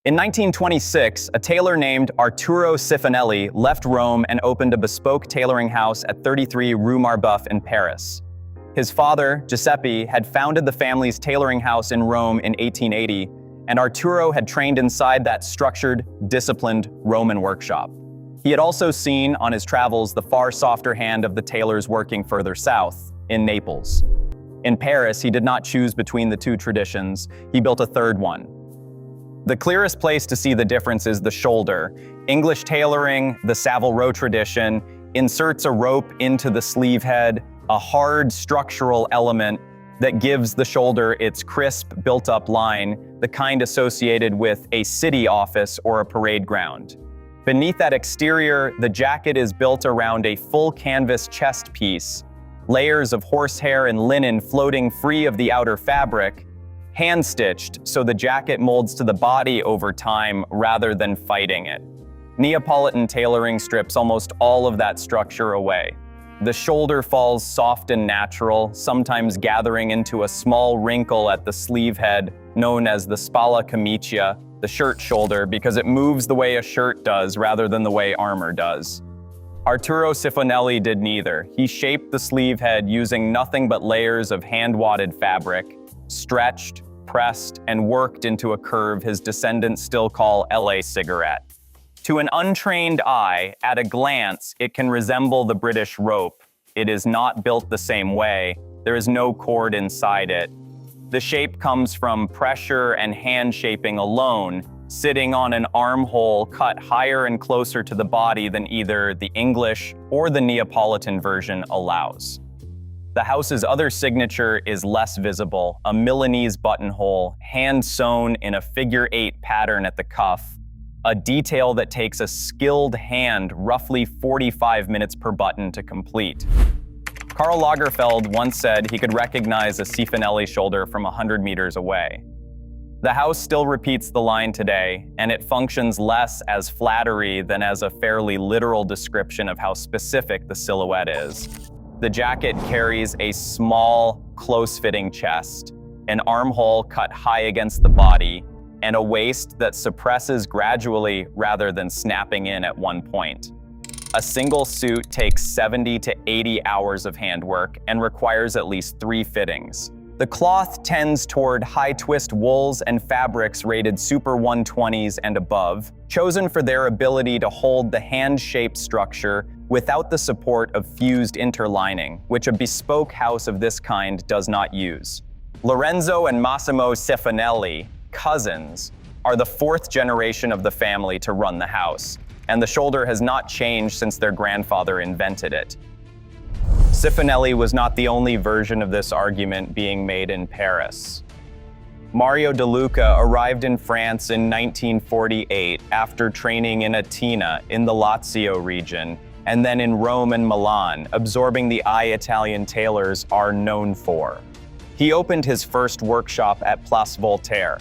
In 1926, a tailor named Arturo Cifonelli left Rome and opened a bespoke tailoring house at 33 Rue Marbeuf in Paris. His father, Giuseppe, had founded the family's tailoring house in Rome in 1880, and Arturo had trained inside that structured, disciplined Roman workshop. He had also seen on his travels the far softer hand of the tailors working further south, in Naples. In Paris, he did not choose between the two traditions. He built a third one. The clearest place to see the difference is the shoulder. English tailoring, the Savile Row tradition, inserts a rope into the sleeve head, a hard structural element that gives the shoulder its crisp, built-up line, the kind associated with a city office or a parade ground. Beneath that exterior, the jacket is built around a full canvas chest piece, layers of horsehair and linen floating free of the outer fabric, hand-stitched so the jacket molds to the body over time rather than fighting it. Neapolitan tailoring strips almost all of that structure away. The shoulder falls soft and natural, sometimes gathering into a small wrinkle at the sleeve head, known as the spalla camicia, the shirt shoulder, because it moves the way a shirt does rather than the way armor does. Arturo Cifonelli did neither. He shaped the sleeve head using nothing but layers of hand-wadded fabric, stretched, pressed, and worked into a curve his descendants still call LA cigarette. To an untrained eye, at a glance, it can resemble the British rope. It is not built the same way. There is no cord inside it. The shape comes from pressure and hand shaping alone, sitting on an armhole cut higher and closer to the body than either the English or the Neapolitan version allows. The house's other signature is less visible, a Milanese buttonhole, hand-sewn in a figure-8 pattern at the cuff, a detail that takes a skilled hand roughly 45 minutes per button to complete. Karl Lagerfeld once said he could recognize a Cifonelli shoulder from 100 meters away. The house still repeats the line today, and it functions less as flattery than as a fairly literal description of how specific the silhouette is. The jacket carries a small, close-fitting chest, an armhole cut high against the body, and a waist that suppresses gradually rather than snapping in at one point. A single suit takes 70 to 80 hours of handwork and requires at least 3 fittings. The cloth tends toward high-twist wools and fabrics rated Super 120s and above, chosen for their ability to hold the hand-shaped structure without the support of fused interlining, which a bespoke house of this kind does not use. Lorenzo and Massimo Cifonelli, cousins, are the 4th generation of the family to run the house, and the shoulder has not changed since their grandfather invented it. Cifonelli was not the only version of this argument being made in Paris. Mario De Luca arrived in France in 1948 after training in Atina in the Lazio region, and then in Rome and Milan, absorbing the eye Italian tailors are known for. He opened his first workshop at Place Voltaire.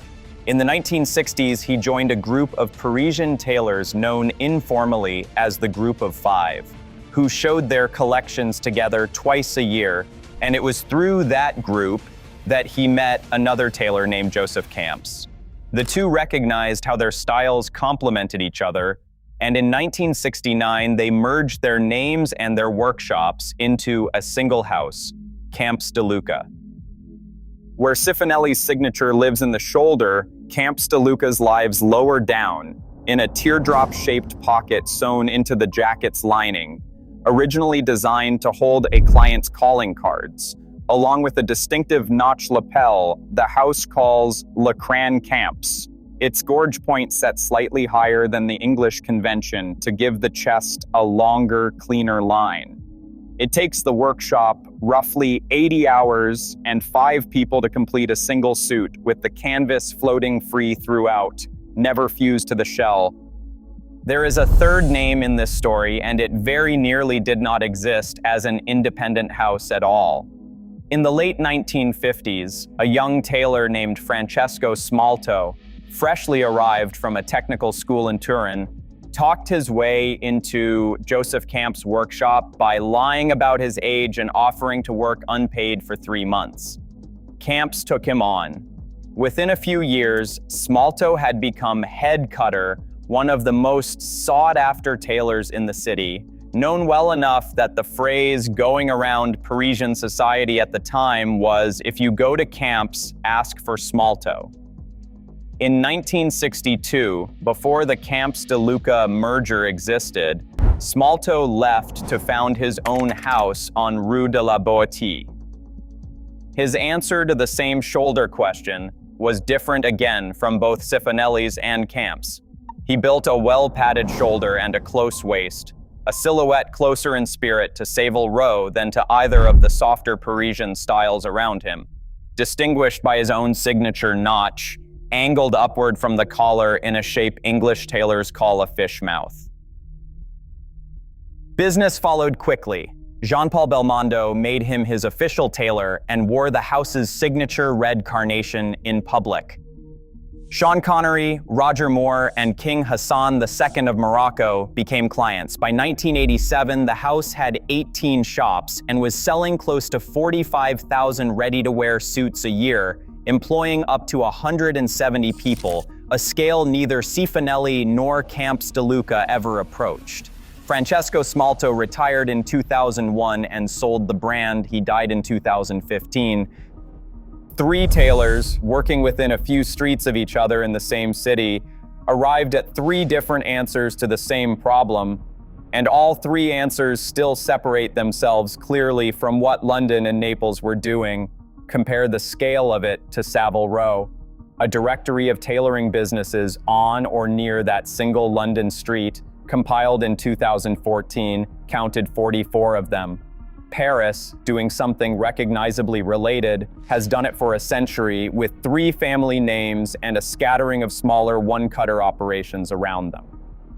In the 1960s, he joined a group of Parisian tailors known informally as the Group of Five, who showed their collections together twice a year, and it was through that group that he met another tailor named Joseph Camps. The two recognized how their styles complemented each other, and in 1969, they merged their names and their workshops into a single house, Camps de Luca. Where Cifonelli's signature lives in the shoulder, Camps de Luca's lives lower down, in a teardrop-shaped pocket sewn into the jacket's lining, originally designed to hold a client's calling cards. Along with a distinctive notch lapel, the house calls Le Cran Camps. Its gorge point set slightly higher than the English convention to give the chest a longer, cleaner line. It takes the workshop roughly 80 hours and 5 people to complete a single suit, with the canvas floating free throughout, never fused to the shell. There is a third name in this story, and it very nearly did not exist as an independent house at all. In the late 1950s, a young tailor named Francesco Smalto, freshly arrived from a technical school in Turin, talked his way into Joseph Camps' workshop by lying about his age and offering to work unpaid for 3 months. Camps took him on. Within a few years, Smalto had become head cutter, one of the most sought-after tailors in the city, known well enough that the phrase going around Parisian society at the time was, "If you go to camps, ask for Smalto." In 1962, before the Camps de Luca merger existed, Smalto left to found his own house on Rue de la Boétie. His answer to the same shoulder question was different again from both Cifonelli's and Camps. He built a well-padded shoulder and a close waist, a silhouette closer in spirit to Savile Row than to either of the softer Parisian styles around him, distinguished by his own signature notch, angled upward from the collar in a shape English tailors call a fish mouth. Business followed quickly. Jean-Paul Belmondo made him his official tailor and wore the house's signature red carnation in public. Sean Connery, Roger Moore, and King Hassan II of Morocco became clients. By 1987, the house had 18 shops and was selling close to 45,000 ready-to-wear suits a year, employing up to 170 people, a scale neither Cifonelli nor Camps de Luca ever approached. Francesco Smalto retired in 2001 and sold the brand. He died in 2015. Three tailors, working within a few streets of each other in the same city, arrived at three different answers to the same problem, and all three answers still separate themselves clearly from what London and Naples were doing. Compare the scale of it to Savile Row, a directory of tailoring businesses on or near that single London street, compiled in 2014, counted 44 of them. Paris, doing something recognizably related, has done it for a century with 3 family names and a scattering of smaller one-cutter operations around them.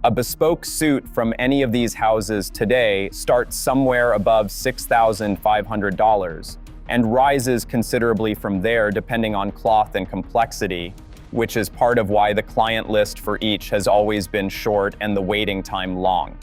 A bespoke suit from any of these houses today starts somewhere above $6,500 and rises considerably from there depending on cloth and complexity, which is part of why the client list for each has always been short and the waiting time long.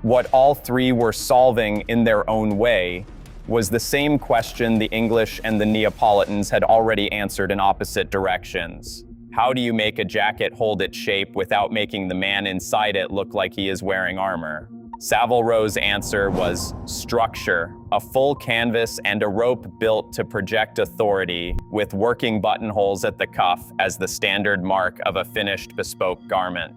What all three were solving in their own way was the same question the English and the Neapolitans had already answered in opposite directions. How do you make a jacket hold its shape without making the man inside it look like he is wearing armor? Savile Row's answer was structure, a full canvas and a rope built to project authority, with working buttonholes at the cuff as the standard mark of a finished bespoke garment.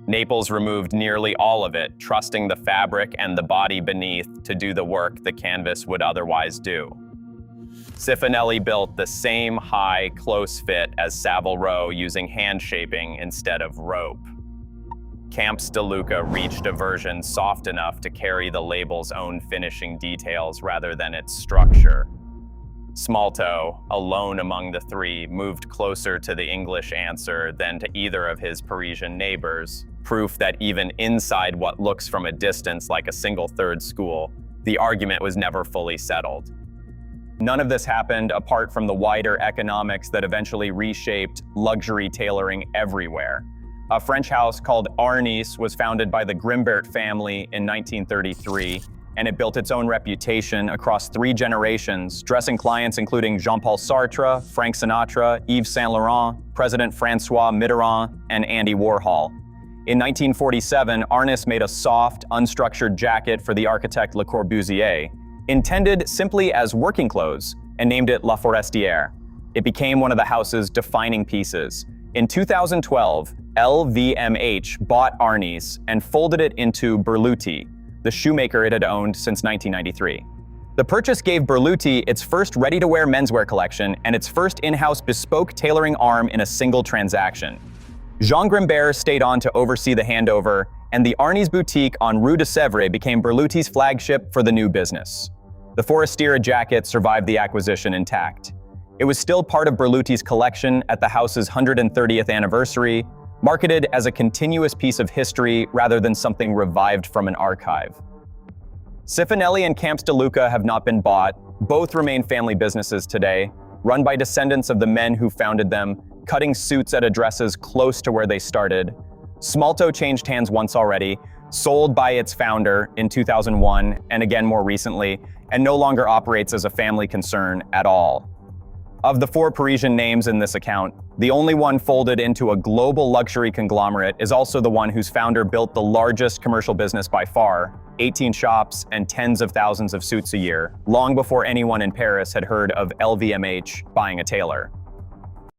Naples removed nearly all of it, trusting the fabric and the body beneath to do the work the canvas would otherwise do. Cifonelli built the same high, close fit as Savile Row using hand shaping instead of rope. Camps de Luca reached a version soft enough to carry the label's own finishing details rather than its structure. Smalto, alone among the three, moved closer to the English answer than to either of his Parisian neighbors, proof that even inside what looks from a distance like a single-third school, the argument was never fully settled. None of this happened apart from the wider economics that eventually reshaped luxury tailoring everywhere. A French house called Arnys was founded by the Grimbert family in 1933, and it built its own reputation across 3 generations, dressing clients including Jean-Paul Sartre, Frank Sinatra, Yves Saint Laurent, President François Mitterrand, and Andy Warhol. In 1947, Arnys made a soft, unstructured jacket for the architect Le Corbusier, intended simply as working clothes, and named it La Forestière. It became one of the house's defining pieces. In 2012, LVMH bought Arnys and folded it into Berluti, the shoemaker it had owned since 1993. The purchase gave Berluti its first ready-to-wear menswear collection and its first in-house bespoke tailoring arm in a single transaction. Jean Grimbert stayed on to oversee the handover, and the Arnys boutique on Rue de Sèvres became Berluti's flagship for the new business. The Forestiera jacket survived the acquisition intact. It was still part of Berluti's collection at the house's 130th anniversary, marketed as a continuous piece of history rather than something revived from an archive. Cifonelli and Camps de Luca have not been bought. Both remain family businesses today, run by descendants of the men who founded them, cutting suits at addresses close to where they started. Smalto changed hands once already, sold by its founder in 2001 and again more recently, and no longer operates as a family concern at all. Of the 4 Parisian names in this account, The only one folded into a global luxury conglomerate is also the one whose founder built the largest commercial business by far, 18 shops and tens of thousands of suits a year, long before anyone in Paris had heard of LVMH buying a tailor.